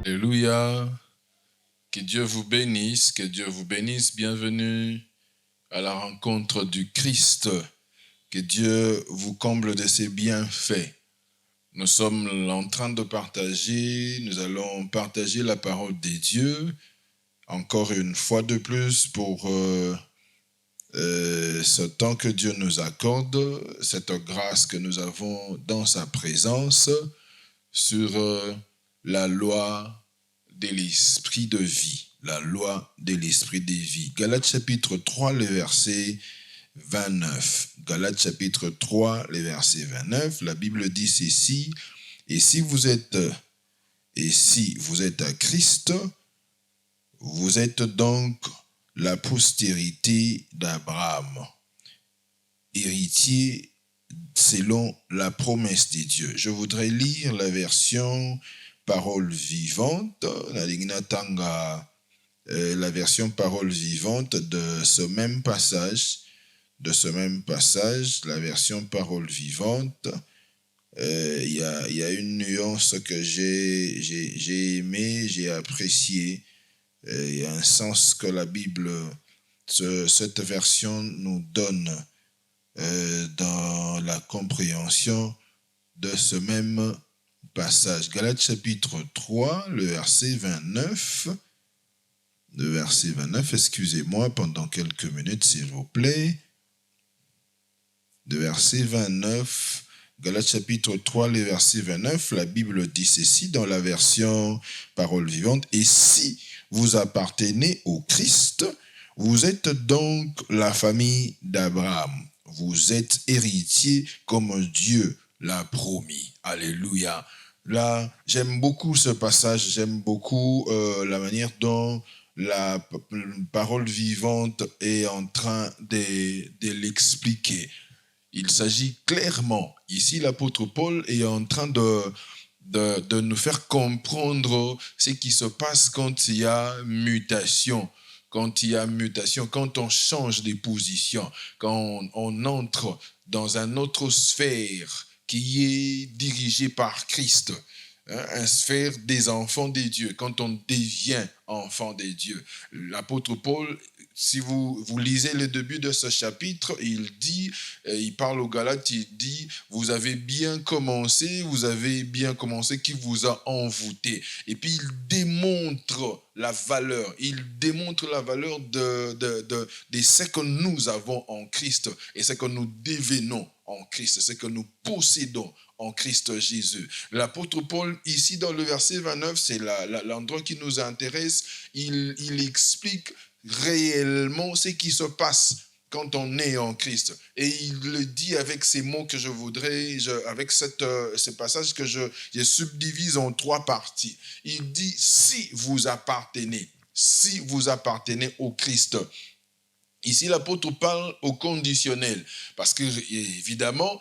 Alléluia. Que Dieu vous bénisse, que Dieu vous bénisse. Bienvenue à la rencontre du Christ. Que Dieu vous comble de ses bienfaits. Nous sommes en train de partager, nous allons partager la parole de Dieu, encore une fois de plus pour ce temps que Dieu nous accorde, cette grâce que nous avons dans sa présence sur la loi de l'esprit de vie. La loi de l'esprit de vie. Galates chapitre 3, le verset 29. Galates chapitre 3, le verset 29. La Bible dit ceci. Et si vous êtes à Christ, vous êtes donc la postérité d'Abraham, héritier selon la promesse de Dieu. Je voudrais lire la version parole vivante, la version parole vivante de ce même passage, la version parole vivante. Il y a une nuance que j'ai aimée, j'ai appréciée. Il y a un sens que la Bible, cette version nous donne dans la compréhension de ce même passage. Galates chapitre 3, le verset 29. Le verset 29, excusez-moi pendant quelques minutes s'il vous plaît. Le verset 29, Galates chapitre 3, le verset 29, la Bible dit ceci dans la version parole vivante. Et si vous appartenez au Christ, vous êtes donc la famille d'Abraham. Vous êtes héritier comme Dieu l'a promis. Alléluia. Là, j'aime beaucoup ce passage, j'aime beaucoup la manière dont la parole vivante est en train de l'expliquer. Il s'agit clairement, ici l'apôtre Paul est en train de nous faire comprendre ce qui se passe quand il y a mutation. Quand on change de position, quand on entre dans une autre sphère qui est dirigée par Christ, une sphère des enfants de Dieu, quand on devient enfant de Dieu. L'apôtre Paul, si vous lisez le début de ce chapitre, il parle aux Galates, il dit, vous avez bien commencé, qui vous a envoûté. Et puis il démontre la valeur de ce que nous avons en Christ et ce que nous devenons en Christ, ce que nous possédons en Christ Jésus. L'apôtre Paul, ici dans le verset 29, c'est l'endroit qui nous intéresse, il explique réellement ce qui se passe quand on est en Christ. Et il le dit avec ces mots que je voudrais, avec ce passage que je subdivise en 3 parties. Il dit, si vous appartenez au Christ. Ici, l'apôtre parle au conditionnel, parce que, évidemment,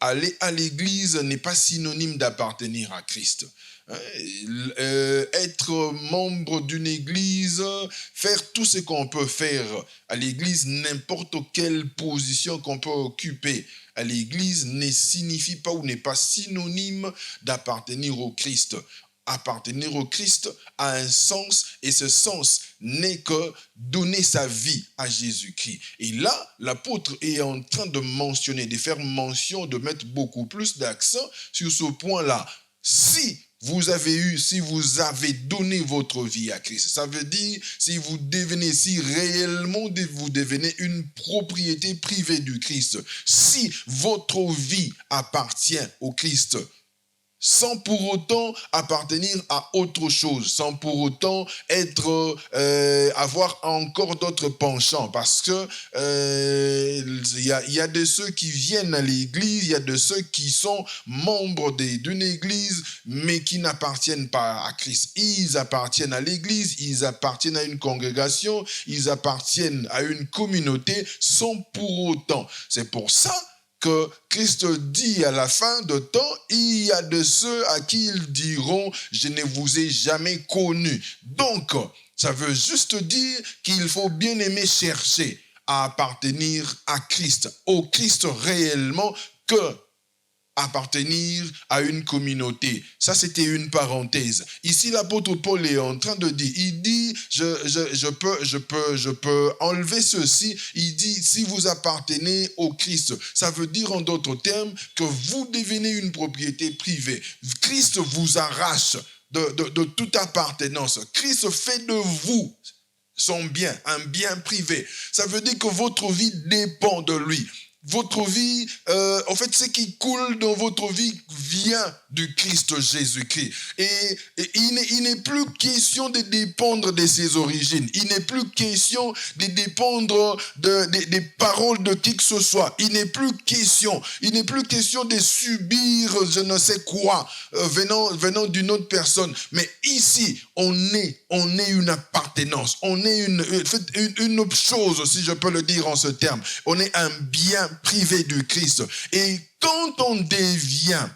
aller à l'église n'est pas synonyme d'appartenir à Christ. Être membre d'une église, faire tout ce qu'on peut faire à l'église, n'importe quelle position qu'on peut occuper à l'église ne signifie pas ou n'est pas synonyme d'appartenir au Christ. Appartenir au Christ a un sens et ce sens n'est que donner sa vie à Jésus-Christ. Et là, l'apôtre est en train de mentionner, de faire mention, de mettre beaucoup plus d'accent sur ce point-là. Si vous avez donné votre vie à Christ, ça veut dire si réellement vous devenez une propriété privée du Christ, si votre vie appartient au Christ, sans pour autant appartenir à autre chose, sans pour autant avoir encore d'autres penchants, parce que y a de ceux qui viennent à l'église, il y a de ceux qui sont membres d'une église, mais qui n'appartiennent pas à Christ. Ils appartiennent à l'église, ils appartiennent à une congrégation, ils appartiennent à une communauté, sans pour autant. C'est pour ça que Christ dit à la fin de temps, il y a de ceux à qui ils diront, je ne vous ai jamais connu. Donc, ça veut juste dire qu'il faut bien aimer chercher à appartenir à Christ, au Christ réellement que appartenir à une communauté. Ça, c'était une parenthèse. Ici, l'apôtre Paul est en train de dire, il dit, je peux enlever ceci. Il dit, si vous appartenez au Christ, ça veut dire en d'autres termes que vous devenez une propriété privée. Christ vous arrache de toute appartenance. Christ fait de vous son bien, un bien privé. Ça veut dire que votre vie dépend de lui. Votre vie, en fait, ce qui coule dans votre vie vient du Christ Jésus-Christ. Et il n'est plus question de dépendre de ses origines. Il n'est plus question de dépendre des paroles de qui que ce soit. Il n'est plus question de subir je ne sais quoi venant d'une autre personne. Mais ici, on est une appartenance. On est une autre chose, si je peux le dire en ce terme. On est un bien privé du Christ. Et quand on devient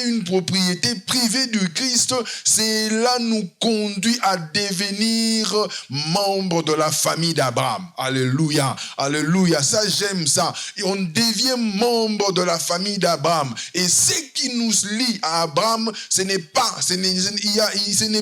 une propriété privée du Christ, cela nous conduit à devenir membre de la famille d'Abraham. Alléluia, alléluia. Ça, j'aime ça. Et on devient membre de la famille d'Abraham. Et ce qui nous lie à Abraham, ce n'est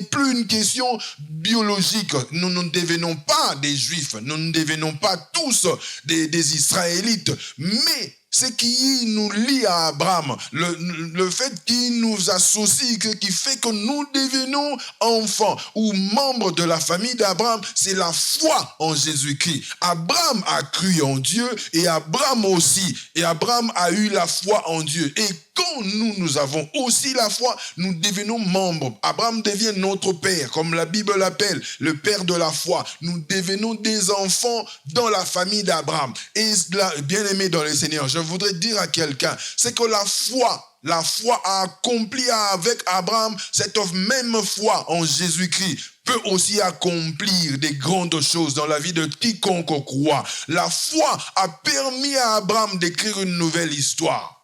plus une question biologique. Nous ne devenons pas des Juifs. Nous ne devenons pas tous des Israélites. Mais ce qui nous lie à Abraham, le fait qu'il nous associe, qui fait que nous devenons enfants ou membres de la famille d'Abraham, c'est la foi en Jésus-Christ. Abraham a cru en Dieu et Abraham aussi. Et Abraham a eu la foi en Dieu. Et quand nous avons aussi la foi, nous devenons membres. Abraham devient notre père, comme la Bible l'appelle, le père de la foi. Nous devenons des enfants dans la famille d'Abraham. Et bien aimé dans le Seigneur, je voudrais dire à quelqu'un, c'est que la foi a accompli avec Abraham, cette même foi en Jésus-Christ peut aussi accomplir des grandes choses dans la vie de quiconque croit. La foi a permis à Abraham d'écrire une nouvelle histoire.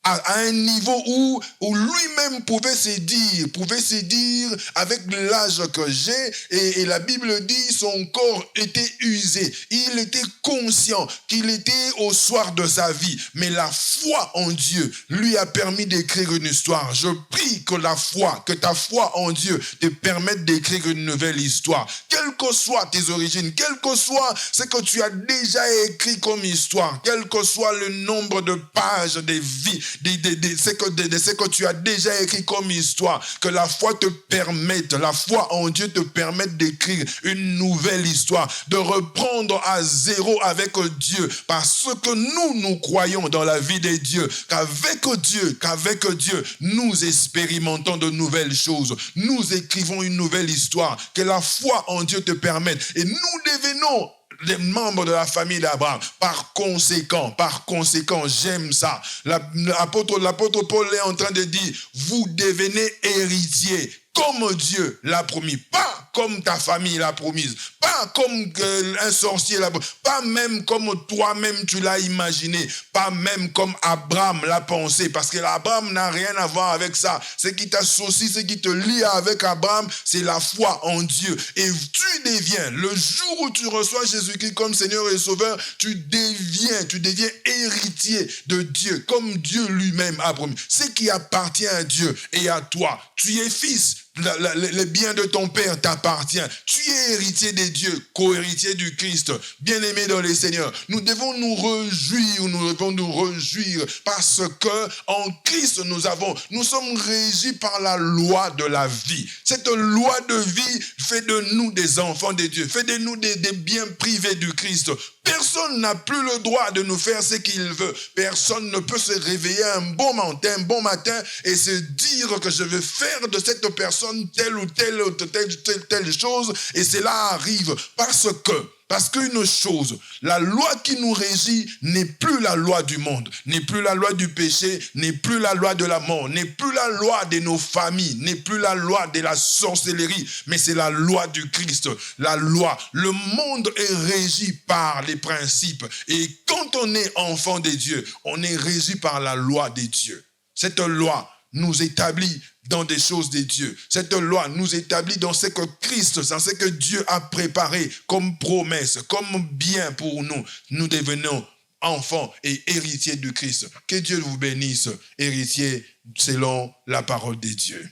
À un niveau où lui-même pouvait se dire avec l'âge que j'ai, et la Bible dit son corps était usé, il était conscient qu'il était au soir de sa vie, mais la foi en Dieu lui a permis d'écrire une histoire. Je prie que ta foi en Dieu te permette d'écrire une nouvelle histoire, quelles que soient tes origines, quel que soit ce que tu as déjà écrit comme histoire, quel que soit le nombre de pages de vie, de ce que tu as déjà écrit comme histoire, que la foi en Dieu te permette d'écrire une nouvelle histoire, de reprendre à zéro avec Dieu, parce que nous croyons dans la vie de Dieu, qu'avec Dieu, nous expérimentons de nouvelles choses, nous écrivons une nouvelle histoire, que la foi en Dieu te permette, et nous devenons des membres de la famille d'Abraham. Par conséquent, j'aime ça. L'apôtre Paul est en train de dire, vous devenez héritiers comme Dieu l'a promis, pas comme ta famille l'a promise, pas comme un sorcier l'a promis, pas même comme toi-même tu l'as imaginé, pas même comme Abraham l'a pensé, parce que Abraham n'a rien à voir avec ça. Ce qui t'associe, ce qui te lie avec Abraham, c'est la foi en Dieu. Et tu deviens, le jour où tu reçois Jésus-Christ comme Seigneur et Sauveur, tu deviens héritier de Dieu, comme Dieu lui-même a promis. Ce qui appartient à Dieu et à toi, tu es fils. Le bien de ton Père t'appartient. Tu es héritier de Dieu, co-héritier du Christ, bien-aimé dans les Seigneurs. Nous devons nous réjouir parce que en Christ nous sommes régis par la loi de la vie. Cette loi de vie fait de nous des enfants de Dieu, fait de nous des biens privés du Christ. Personne n'a plus le droit de nous faire ce qu'il veut. Personne ne peut se réveiller un bon matin et se dire que je vais faire de cette personne telle ou telle chose, et cela arrive parce qu'une chose, la loi qui nous régit n'est plus la loi du monde, n'est plus la loi du péché, n'est plus la loi de la mort, n'est plus la loi de nos familles, n'est plus la loi de la sorcellerie, mais c'est la loi du Christ. La loi, le monde est régi par les principes, et quand on est enfant de Dieu, on est régi par la loi de Dieu. Cette loi nous établit dans des choses de Dieu. Cette loi nous établit dans ce que Christ, dans ce que Dieu a préparé comme promesse, comme bien pour nous. Nous devenons enfant et héritier de Christ. Que Dieu vous bénisse, héritier selon la parole de Dieu.